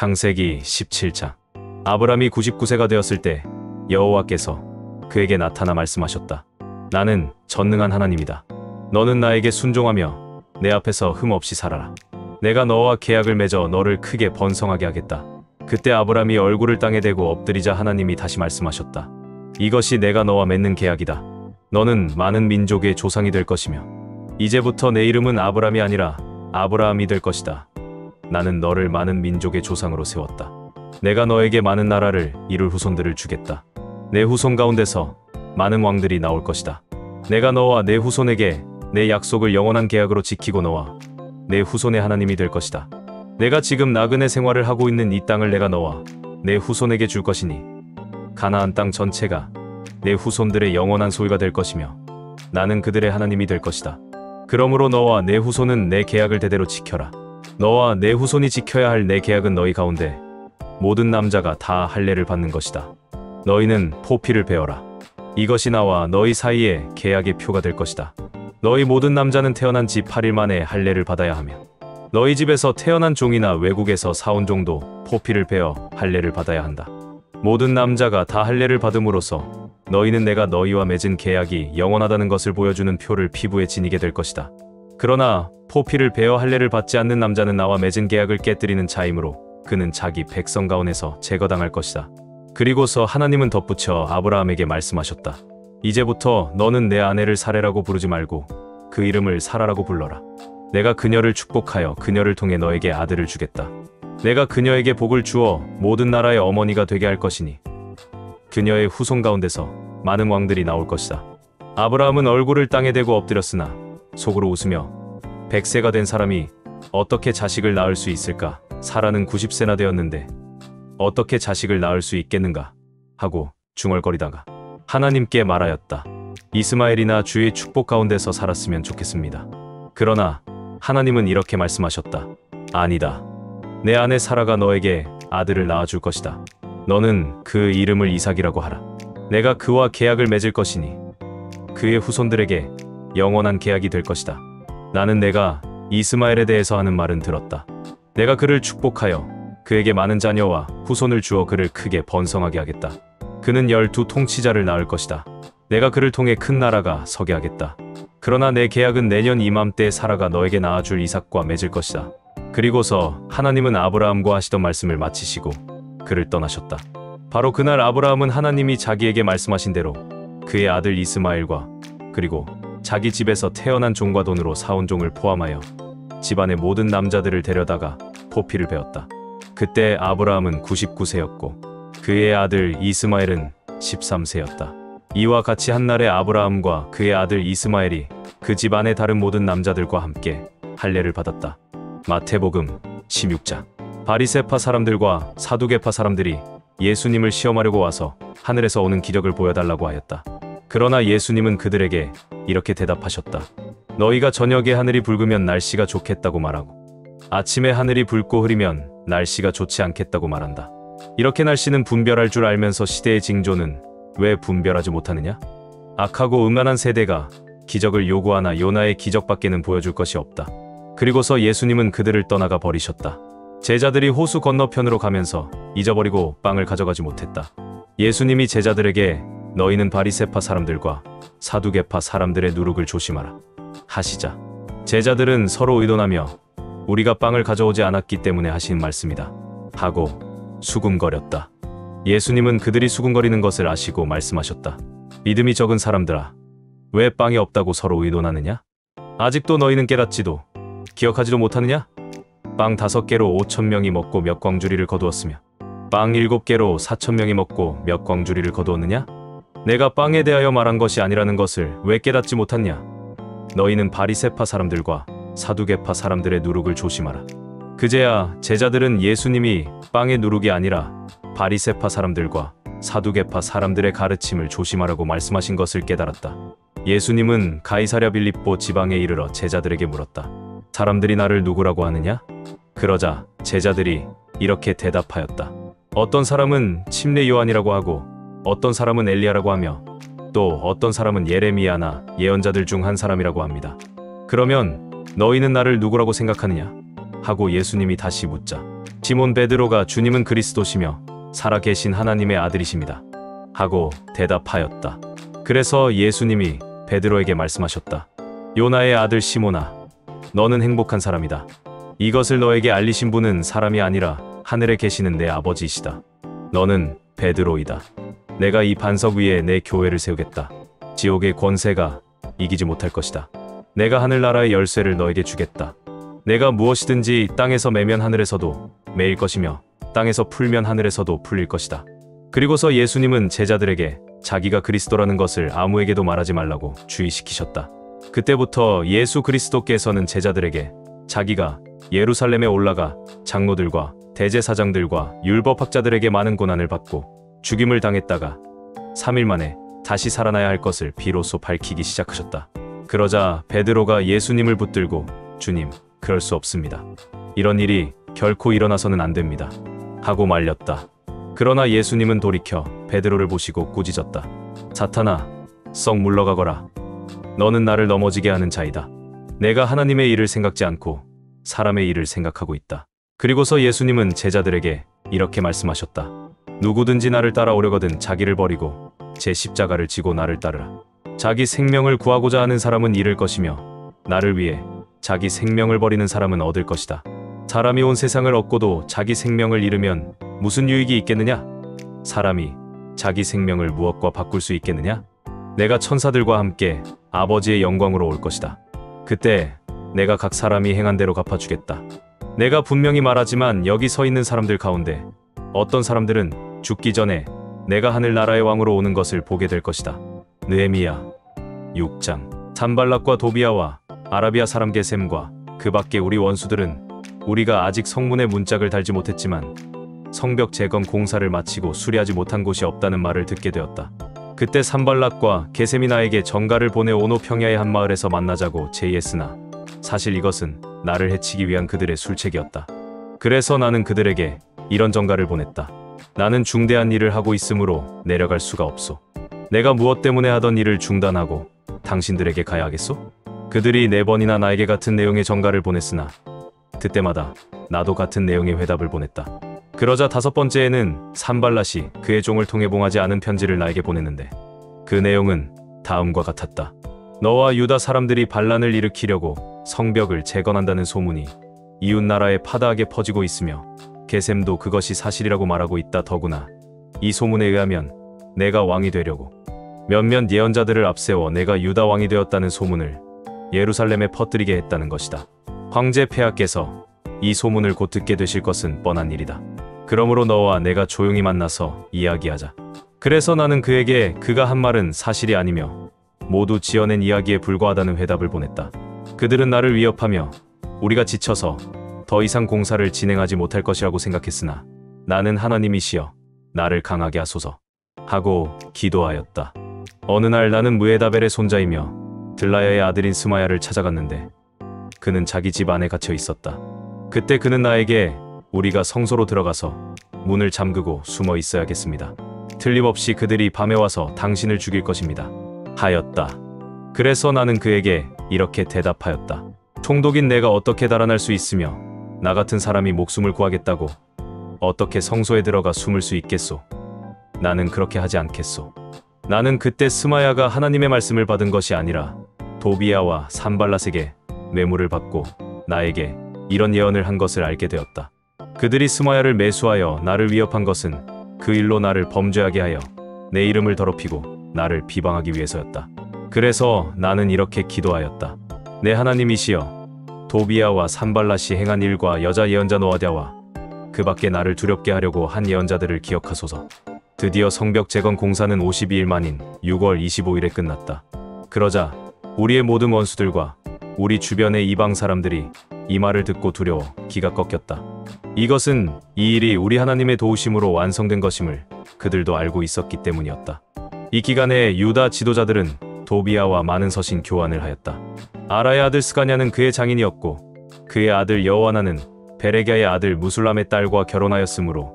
창세기 17장. 아브람이 99세가 되었을 때 여호와께서 그에게 나타나 말씀하셨다. 나는 전능한 하나님이다. 너는 나에게 순종하며 내 앞에서 흠없이 살아라. 내가 너와 계약을 맺어 너를 크게 번성하게 하겠다. 그때 아브람이 얼굴을 땅에 대고 엎드리자 하나님이 다시 말씀하셨다. 이것이 내가 너와 맺는 계약이다. 너는 많은 민족의 조상이 될 것이며 이제부터 내 이름은 아브람이 아니라 아브라함이 될 것이다. 나는 너를 많은 민족의 조상으로 세웠다. 내가 너에게 많은 나라를 이룰 후손들을 주겠다. 내 후손 가운데서 많은 왕들이 나올 것이다. 내가 너와 내 후손에게 내 약속을 영원한 계약으로 지키고 너와 내 후손의 하나님이 될 것이다. 내가 지금 나그네 생활을 하고 있는 이 땅을 내가 너와 내 후손에게 줄 것이니 가나안 땅 전체가 내 후손들의 영원한 소유가 될 것이며 나는 그들의 하나님이 될 것이다. 그러므로 너와 내 후손은 내 계약을 대대로 지켜라. 너와 내 후손이 지켜야 할 내 계약은 너희 가운데 모든 남자가 다 할례를 받는 것이다. 너희는 포피를 베어라. 이것이 나와 너희 사이에 계약의 표가 될 것이다. 너희 모든 남자는 태어난 지 8일 만에 할례를 받아야 하며 너희 집에서 태어난 종이나 외국에서 사온 종도 포피를 베어 할례를 받아야 한다. 모든 남자가 다 할례를 받음으로써 너희는 내가 너희와 맺은 계약이 영원하다는 것을 보여주는 표를 피부에 지니게 될 것이다. 그러나 포피를 베어 할례를 받지 않는 남자는 나와 맺은 계약을 깨뜨리는 자이므로 그는 자기 백성 가운데서 제거당할 것이다. 그리고서 하나님은 덧붙여 아브라함에게 말씀하셨다. 이제부터 너는 내 아내를 사레라고 부르지 말고 그 이름을 사라라고 불러라. 내가 그녀를 축복하여 그녀를 통해 너에게 아들을 주겠다. 내가 그녀에게 복을 주어 모든 나라의 어머니가 되게 할 것이니 그녀의 후손 가운데서 많은 왕들이 나올 것이다. 아브라함은 얼굴을 땅에 대고 엎드렸으나 속으로 웃으며 100세가 된 사람이 어떻게 자식을 낳을 수 있을까? 사라는 90세나 되었는데 어떻게 자식을 낳을 수 있겠는가? 하고 중얼거리다가 하나님께 말하였다. 이스마엘이나 주의 축복 가운데서 살았으면 좋겠습니다. 그러나 하나님은 이렇게 말씀하셨다. 아니다. 내 아내 사라가 너에게 아들을 낳아줄 것이다. 너는 그 이름을 이삭이라고 하라. 내가 그와 계약을 맺을 것이니 그의 후손들에게 영원한 계약이 될 것이다. 나는 내가 이스마엘에 대해서 하는 말은 들었다. 내가 그를 축복하여 그에게 많은 자녀와 후손을 주어 그를 크게 번성하게 하겠다. 그는 12 통치자를 낳을 것이다. 내가 그를 통해 큰 나라가 서게 하겠다. 그러나 내 계약은 내년 이맘때 사라가 너에게 낳아줄 이삭과 맺을 것이다. 그리고서 하나님은 아브라함과 하시던 말씀을 마치시고 그를 떠나셨다. 바로 그날 아브라함은 하나님이 자기에게 말씀하신 대로 그의 아들 이스마엘과 그리고 자기 집에서 태어난 종과 돈으로 사온 종을 포함하여 집안의 모든 남자들을 데려다가 포피를 베었다. 그때 아브라함은 99세였고 그의 아들 이스마엘은 13세였다. 이와 같이 한날에 아브라함과 그의 아들 이스마엘이 그 집안의 다른 모든 남자들과 함께 할례를 받았다. 마태복음 16장. 바리새파 사람들과 사두개파 사람들이 예수님을 시험하려고 와서 하늘에서 오는 기적을 보여달라고 하였다. 그러나 예수님은 그들에게 이렇게 대답하셨다. 너희가 저녁에 하늘이 붉으면 날씨가 좋겠다고 말하고 아침에 하늘이 붉고 흐리면 날씨가 좋지 않겠다고 말한다. 이렇게 날씨는 분별할 줄 알면서 시대의 징조는 왜 분별하지 못하느냐? 악하고 음란한 세대가 기적을 요구하나 요나의 기적밖에는 보여줄 것이 없다. 그리고서 예수님은 그들을 떠나가 버리셨다. 제자들이 호수 건너편으로 가면서 잊어버리고 빵을 가져가지 못했다. 예수님이 제자들에게 너희는 바리새파 사람들과 사두개파 사람들의 누룩을 조심하라 하시자 제자들은 서로 의논하며 우리가 빵을 가져오지 않았기 때문에 하신 말씀이다 하고 수군거렸다. 예수님은 그들이 수군거리는 것을 아시고 말씀하셨다. 믿음이 적은 사람들아, 왜 빵이 없다고 서로 의논하느냐? 아직도 너희는 깨닫지도 기억하지도 못하느냐? 빵 5개로 5,000명이 먹고 몇 광주리를 거두었으며 빵 7개로 4,000명이 먹고 몇 광주리를 거두었느냐? 내가 빵에 대하여 말한 것이 아니라는 것을 왜 깨닫지 못하냐? 너희는 바리새파 사람들과 사두개파 사람들의 누룩을 조심하라. 그제야 제자들은 예수님이 빵의 누룩이 아니라 바리새파 사람들과 사두개파 사람들의 가르침을 조심하라고 말씀하신 것을 깨달았다. 예수님은 가이사랴 빌립보 지방에 이르러 제자들에게 물었다. 사람들이 나를 누구라고 하느냐? 그러자 제자들이 이렇게 대답하였다. 어떤 사람은 침례 요한이라고 하고 어떤 사람은 엘리야라고 하며 또 어떤 사람은 예레미야나 예언자들 중 한 사람이라고 합니다. 그러면 너희는 나를 누구라고 생각하느냐? 하고 예수님이 다시 묻자 시몬 베드로가 주님은 그리스도시며 살아계신 하나님의 아들이십니다. 하고 대답하였다. 그래서 예수님이 베드로에게 말씀하셨다. 요나의 아들 시몬아, 너는 행복한 사람이다. 이것을 너에게 알리신 분은 사람이 아니라 하늘에 계시는 내 아버지이시다. 너는 베드로이다. 내가 이 반석 위에 내 교회를 세우겠다. 지옥의 권세가 이기지 못할 것이다. 내가 하늘나라의 열쇠를 너에게 주겠다. 내가 무엇이든지 땅에서 매면 하늘에서도 매일 것이며 땅에서 풀면 하늘에서도 풀릴 것이다. 그리고서 예수님은 제자들에게 자기가 그리스도라는 것을 아무에게도 말하지 말라고 주의시키셨다. 그때부터 예수 그리스도께서는 제자들에게 자기가 예루살렘에 올라가 장로들과 대제사장들과 율법학자들에게 많은 고난을 받고 죽임을 당했다가 3일 만에 다시 살아나야 할 것을 비로소 밝히기 시작하셨다. 그러자 베드로가 예수님을 붙들고 주님, 그럴 수 없습니다. 이런 일이 결코 일어나서는 안 됩니다. 하고 말렸다. 그러나 예수님은 돌이켜 베드로를 보시고 꾸짖었다. 사탄아, 썩 물러가거라. 너는 나를 넘어지게 하는 자이다. 내가 하나님의 일을 생각지 않고 사람의 일을 생각하고 있다. 그리고서 예수님은 제자들에게 이렇게 말씀하셨다. 누구든지 나를 따라오려거든 자기를 버리고 제 십자가를 지고 나를 따르라. 자기 생명을 구하고자 하는 사람은 잃을 것이며 나를 위해 자기 생명을 버리는 사람은 얻을 것이다. 사람이 온 세상을 얻고도 자기 생명을 잃으면 무슨 유익이 있겠느냐? 사람이 자기 생명을 무엇과 바꿀 수 있겠느냐? 내가 천사들과 함께 아버지의 영광으로 올 것이다. 그때 내가 각 사람이 행한 대로 갚아주겠다. 내가 분명히 말하지만 여기 서 있는 사람들 가운데 어떤 사람들은 죽기 전에 내가 하늘나라의 왕으로 오는 것을 보게 될 것이다. 느헤미야 6장. 산발락과 도비아와 아라비아 사람 게셈과 그 밖에 우리 원수들은 우리가 아직 성문에 문짝을 달지 못했지만 성벽 재건 공사를 마치고 수리하지 못한 곳이 없다는 말을 듣게 되었다. 그때 산발락과 게셈이 나에게 전가를 보내 오노 평야의 한 마을에서 만나자고 제의했으나 사실 이것은 나를 해치기 위한 그들의 술책이었다. 그래서 나는 그들에게 이런 전가를 보냈다. 나는 중대한 일을 하고 있으므로 내려갈 수가 없소. 내가 무엇 때문에 하던 일을 중단하고 당신들에게 가야 하겠소? 그들이 4번이나 나에게 같은 내용의 전가를 보냈으나 그때마다 나도 같은 내용의 회답을 보냈다. 그러자 5번째에는 산발랏이 그의 종을 통해 봉하지 않은 편지를 나에게 보냈는데 그 내용은 다음과 같았다. 너와 유다 사람들이 반란을 일으키려고 성벽을 재건한다는 소문이 이웃나라에 파다하게 퍼지고 있으며 게셈도 그것이 사실이라고 말하고 있다. 더구나 이 소문에 의하면 내가 왕이 되려고 몇몇 예언자들을 앞세워 내가 유다 왕이 되었다는 소문을 예루살렘에 퍼뜨리게 했다는 것이다. 황제 폐하께서 이 소문을 곧 듣게 되실 것은 뻔한 일이다. 그러므로 너와 내가 조용히 만나서 이야기하자. 그래서 나는 그에게 그가 한 말은 사실이 아니며 모두 지어낸 이야기에 불과하다는 회답을 보냈다. 그들은 나를 위협하며 우리가 지쳐서 더 이상 공사를 진행하지 못할 것이라고 생각했으나 나는 하나님이시여 나를 강하게 하소서 하고 기도하였다. 어느 날 나는 무에다벨의 손자이며 들라야의 아들인 스마야를 찾아갔는데 그는 자기 집 안에 갇혀 있었다. 그때 그는 나에게 우리가 성소로 들어가서 문을 잠그고 숨어 있어야겠습니다. 틀림없이 그들이 밤에 와서 당신을 죽일 것입니다. 하였다. 그래서 나는 그에게 이렇게 대답하였다. 총독인 내가 어떻게 달아날 수 있으며 나 같은 사람이 목숨을 구하겠다고 어떻게 성소에 들어가 숨을 수 있겠소? 나는 그렇게 하지 않겠소. 나는 그때 스마야가 하나님의 말씀을 받은 것이 아니라 도비아와 산발랏에게 뇌물을 받고 나에게 이런 예언을 한 것을 알게 되었다. 그들이 스마야를 매수하여 나를 위협한 것은 그 일로 나를 범죄하게 하여 내 이름을 더럽히고 나를 비방하기 위해서였다. 그래서 나는 이렇게 기도하였다. 내 하나님이시여, 도비아와 산발랏이 행한 일과 여자 예언자 노아디아와 그 밖에 나를 두렵게 하려고 한 예언자들을 기억하소서. 드디어 성벽 재건 공사는 52일 만인 6월 25일에 끝났다. 그러자 우리의 모든 원수들과 우리 주변의 이방 사람들이 이 말을 듣고 두려워 기가 꺾였다. 이것은 이 일이 우리 하나님의 도우심으로 완성된 것임을 그들도 알고 있었기 때문이었다. 이 기간에 유다 지도자들은 도비아와 많은 서신 교환을 하였다. 아라의 아들 스가냐는 그의 장인이었고 그의 아들 여호와나는 베레갸의 아들 무술람의 딸과 결혼하였으므로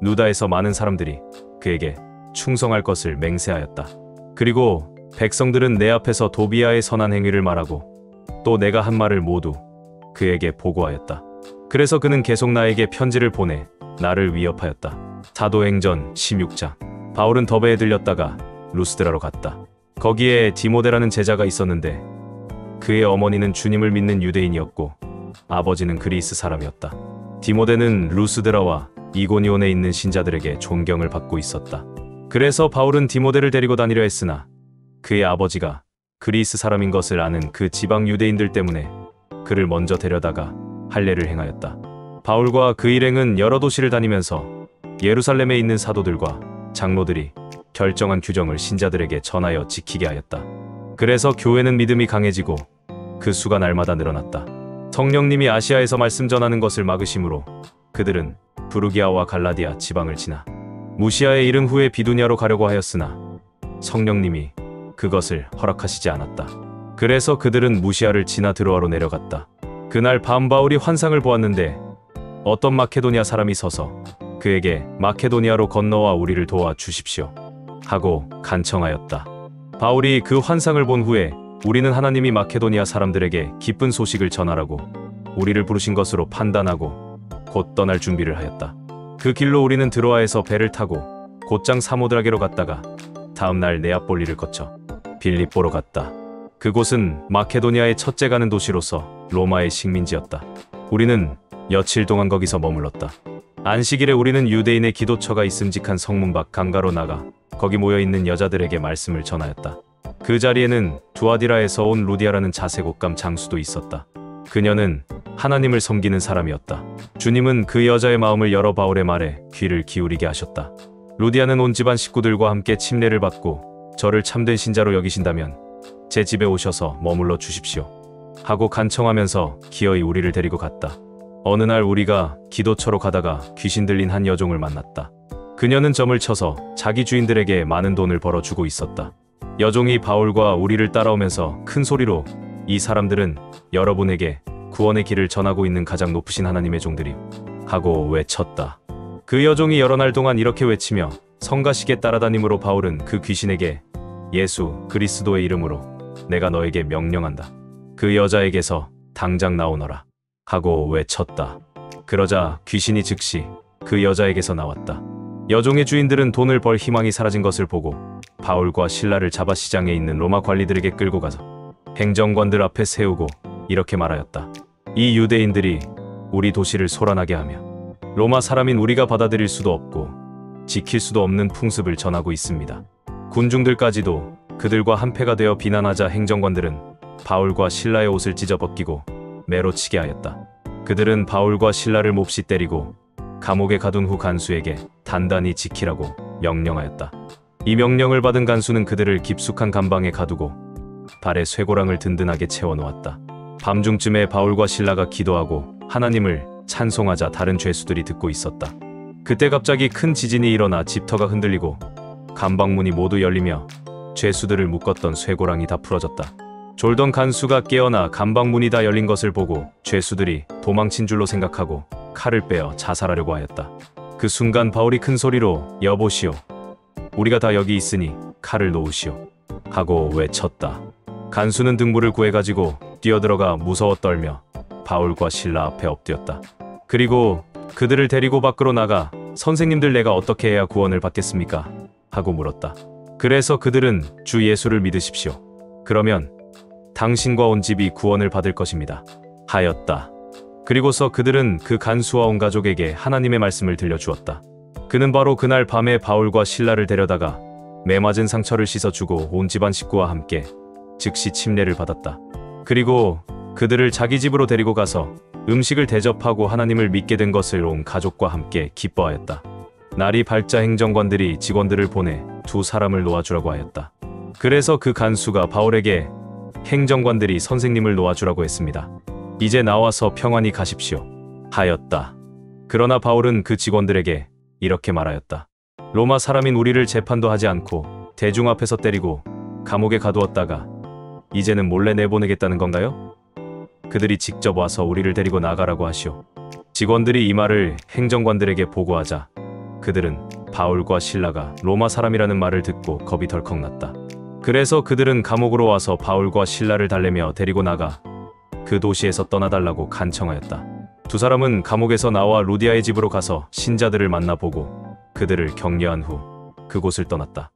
누다에서 많은 사람들이 그에게 충성할 것을 맹세하였다. 그리고 백성들은 내 앞에서 도비아의 선한 행위를 말하고 또 내가 한 말을 모두 그에게 보고하였다. 그래서 그는 계속 나에게 편지를 보내 나를 위협하였다. 사도행전 16장. 바울은 더베에 들렸다가 루스드라로 갔다. 거기에 디모데라는 제자가 있었는데 그의 어머니는 주님을 믿는 유대인이었고 아버지는 그리스 사람이었다. 디모데는 루스드라와 이고니온에 있는 신자들에게 존경을 받고 있었다. 그래서 바울은 디모데를 데리고 다니려 했으나 그의 아버지가 그리스 사람인 것을 아는 그 지방 유대인들 때문에 그를 먼저 데려다가 할례를 행하였다. 바울과 그 일행은 여러 도시를 다니면서 예루살렘에 있는 사도들과 장로들이 결정한 규정을 신자들에게 전하여 지키게 하였다. 그래서 교회는 믿음이 강해지고 그 수가 날마다 늘어났다. 성령님이 아시아에서 말씀 전하는 것을 막으심으로 그들은 부르기아와 갈라디아 지방을 지나 무시아에 이른 후에 비두냐로 가려고 하였으나 성령님이 그것을 허락하시지 않았다. 그래서 그들은 무시아를 지나 드로아로 내려갔다. 그날 밤 바울이 환상을 보았는데 어떤 마케도니아 사람이 서서 그에게 마케도니아로 건너와 우리를 도와 주십시오 하고 간청하였다. 바울이 그 환상을 본 후에 우리는 하나님이 마케도니아 사람들에게 기쁜 소식을 전하라고 우리를 부르신 것으로 판단하고 곧 떠날 준비를 하였다. 그 길로 우리는 드로아에서 배를 타고 곧장 사모드라게로 갔다가 다음 날 네아폴리를 거쳐 빌립보로 갔다. 그곳은 마케도니아의 첫째 가는 도시로서 로마의 식민지였다. 우리는 며칠 동안 거기서 머물렀다. 안식일에 우리는 유대인의 기도처가 있음직한 성문 밖 강가로 나가 거기 모여있는 여자들에게 말씀을 전하였다. 그 자리에는 두아디라에서 온 루디아라는 자색 옷감 장수도 있었다. 그녀는 하나님을 섬기는 사람이었다. 주님은 그 여자의 마음을 열어 바울의 말에 귀를 기울이게 하셨다. 루디아는 온 집안 식구들과 함께 침례를 받고 저를 참된 신자로 여기신다면 제 집에 오셔서 머물러 주십시오 하고 간청하면서 기어이 우리를 데리고 갔다. 어느 날 우리가 기도처로 가다가 귀신 들린 한 여종을 만났다. 그녀는 점을 쳐서 자기 주인들에게 많은 돈을 벌어주고 있었다. 여종이 바울과 우리를 따라오면서 큰 소리로 이 사람들은 여러분에게 구원의 길을 전하고 있는 가장 높으신 하나님의 종들이 하고 외쳤다. 그 여종이 여러 날 동안 이렇게 외치며 성가시게 따라다니므로 바울은 그 귀신에게 예수 그리스도의 이름으로 내가 너에게 명령한다. 그 여자에게서 당장 나오너라 하고 외쳤다. 그러자 귀신이 즉시 그 여자에게서 나왔다. 여종의 주인들은 돈을 벌 희망이 사라진 것을 보고 바울과 실라를 잡아 시장에 있는 로마 관리들에게 끌고 가서 행정관들 앞에 세우고 이렇게 말하였다. 이 유대인들이 우리 도시를 소란하게 하며 로마 사람인 우리가 받아들일 수도 없고 지킬 수도 없는 풍습을 전하고 있습니다. 군중들까지도 그들과 한패가 되어 비난하자 행정관들은 바울과 실라의 옷을 찢어 벗기고 매로 치게 하였다. 그들은 바울과 실라를 몹시 때리고 감옥에 가둔 후 간수에게 단단히 지키라고 명령하였다. 이 명령을 받은 간수는 그들을 깊숙한 감방에 가두고 발에 쇠고랑을 든든하게 채워놓았다. 밤중쯤에 바울과 실라가 기도하고 하나님을 찬송하자 다른 죄수들이 듣고 있었다. 그때 갑자기 큰 지진이 일어나 집터가 흔들리고 감방문이 모두 열리며 죄수들을 묶었던 쇠고랑이 다 풀어졌다. 졸던 간수가 깨어나 감방문이 다 열린 것을 보고 죄수들이 도망친 줄로 생각하고 칼을 빼어 자살하려고 하였다. 그 순간 바울이 큰 소리로 여보시오, 우리가 다 여기 있으니 칼을 놓으시오 하고 외쳤다. 간수는 등불을 구해가지고 뛰어들어가 무서워 떨며 바울과 실라 앞에 엎드렸다. 그리고 그들을 데리고 밖으로 나가 선생님들 내가 어떻게 해야 구원을 받겠습니까? 하고 물었다. 그래서 그들은 주 예수를 믿으십시오. 그러면 당신과 온 집이 구원을 받을 것입니다. 하였다. 그리고서 그들은 그 간수와 온 가족에게 하나님의 말씀을 들려주었다. 그는 바로 그날 밤에 바울과 실라를 데려다가 매맞은 상처를 씻어주고 온 집안 식구와 함께 즉시 침례를 받았다. 그리고 그들을 자기 집으로 데리고 가서 음식을 대접하고 하나님을 믿게 된 것을 온 가족과 함께 기뻐하였다. 날이 밝자 행정관들이 직원들을 보내 두 사람을 놓아주라고 하였다. 그래서 그 간수가 바울에게 행정관들이 선생님을 놓아주라고 했습니다. 이제 나와서 평안히 가십시오. 하였다. 그러나 바울은 그 직원들에게 이렇게 말하였다. 로마 사람인 우리를 재판도 하지 않고 대중 앞에서 때리고 감옥에 가두었다가 이제는 몰래 내보내겠다는 건가요? 그들이 직접 와서 우리를 데리고 나가라고 하시오. 직원들이 이 말을 행정관들에게 보고하자 그들은 바울과 실라가 로마 사람이라는 말을 듣고 겁이 덜컥 났다. 그래서 그들은 감옥으로 와서 바울과 실라를 달래며 데리고 나가 그 도시에서 떠나달라고 간청하였다. 두 사람은 감옥에서 나와 루디아의 집으로 가서 신자들을 만나보고 그들을 격려한 후 그곳을 떠났다.